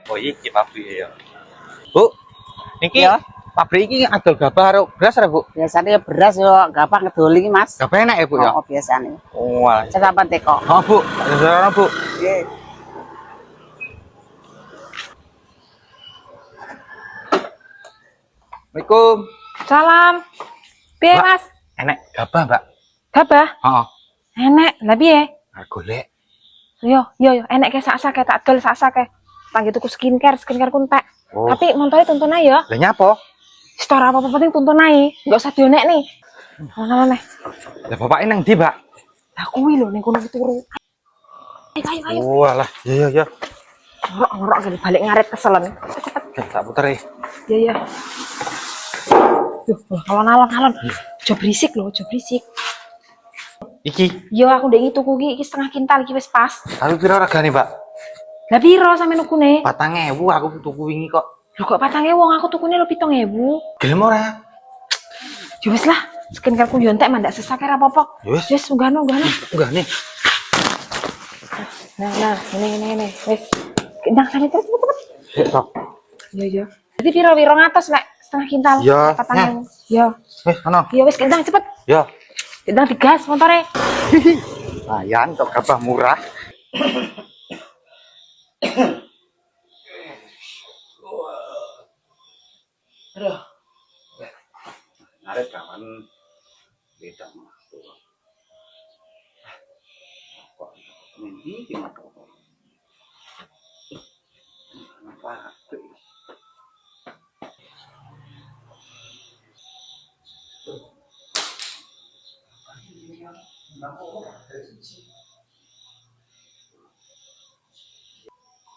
Oh iki pabrik ya. Bu, niki Ya. pabrik iki adol gabah karo beras ra, Bu? Biasanya beras yo gampang ngedoli iki, Mas. Gabah enak ya, Bu ya? Oh, biasanya. Oh, alah. Setapan teko. Oh, Bu. Ada Bu. Nggih. Assalamualaikum. Salam. Piye, Mbak. Mas? Enak gabah, Mbak. Gabah? Heeh. Enek. Lah piye? Arep golek. Yo, enek ke sak-sak tak dol sak-sak. Tangge tuku skincare ku entek. Oh. Tapi montore tuntun ae yo. Lah nyapa? Store apa-apa penting tuntun ae. Enggak usah dionek nih. Ono neh. Lah bapake nang ndi, Mbak? Lah kuwi lho ning kono turu. Ayo. Oh, alah. Iya. Ngorok gini balik ngaret keselen. Cepet tak puter ya. Iya. Duh, alon-alon. Aja berisik lho, aja berisik. Iki, Yo aku ndek tuku iki setengah kintal iki wis pas. tapi pira regane, Mbak? Lah piro sampe nukune? 4.000 aku tuku wingi kok. Lho kok 4.000 wong aku tukune lho 7.000. Gelem ora? Ya wis lah, skincareku yo entek mandak sesake ra apa-apa. Ya wis. Wis unggahno. Enggak nih. Nah, ini. Wis. Ndang sane terus cepet. Sik tok. Iya. Jadi piro-piro ngatos lek setengah kintal. Iya. 4.000. Yo. Wis, ono. Ya wis ndang cepet. Ya. Ndang digas montore. Lumayan kok gabah murah. Aduh. Narik kawan beda mah. Kok ini gimana? Apa?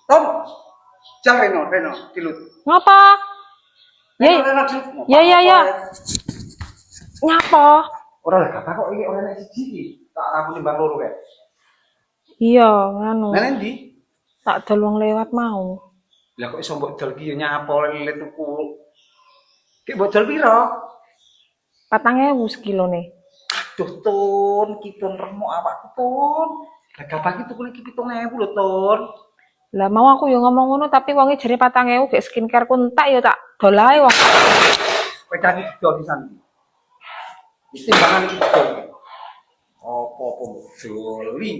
Tom, jangan Reno, tilut. Ngapa? Reno, tilut. Ya. Nyapa? Orang lah kata kok ini orang yang siji. Tak aku nimbang loro kae. Iya, ngono. Nah nanti, Tak dol wong lewat mau. lah kok iso mbok dol ki yo nyapa lele tuku. Ki mbok dol piro? 4.000 sekilone. Aduh Tun, ki Tun remuk awakku Tun. Lah gabah ki tuku iki 7.000 lho Tun. Lah mau aku yo ngomong ngono tapi wonge jare 4.000 gek skincare ku entek yo tak dol ae wong. Sepeda iki didol pisan. Mesti timbangan iki didol. Apa-apa mbok doli.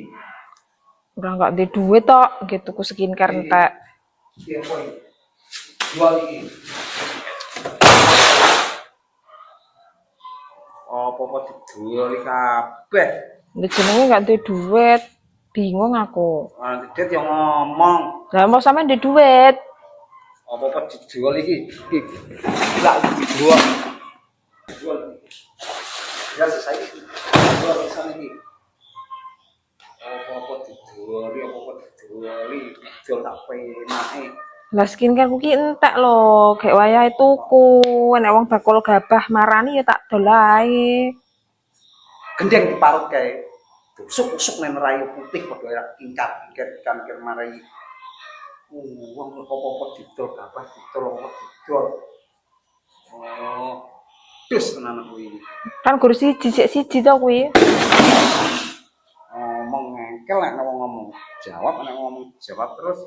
Ora enggak ndek duit tok nggih tuku skincare entek. Iki apa iki? Jual iki. Apa-apa didol kabeh. Ndek jenenge enggak ndek duit. Bingung aku. Nanti dia yang ngomong. Lah mau sampe ndek duit. Apa-apa dijual iki. Lah dijual. Dijual. Ya selesai iki. Jual pisan iki. Apa-apa dijual, apa-apa dijual, dijual tak penake. Lah skincare ku ki entek lho, gek wayahe tuku. Nek wong bakul gabah marani ya tak dol ae. Gendeng diparut kae. Busuk-busuk nen rayu putih padha ya ingkar marai. Wong apa-apa didol gabah didol apa didol. Oh. Terus tenan aku ini. Kan gur siji to kuwi. Ngomong ngengkel nek ngomong jawab nek ngomong jawab terus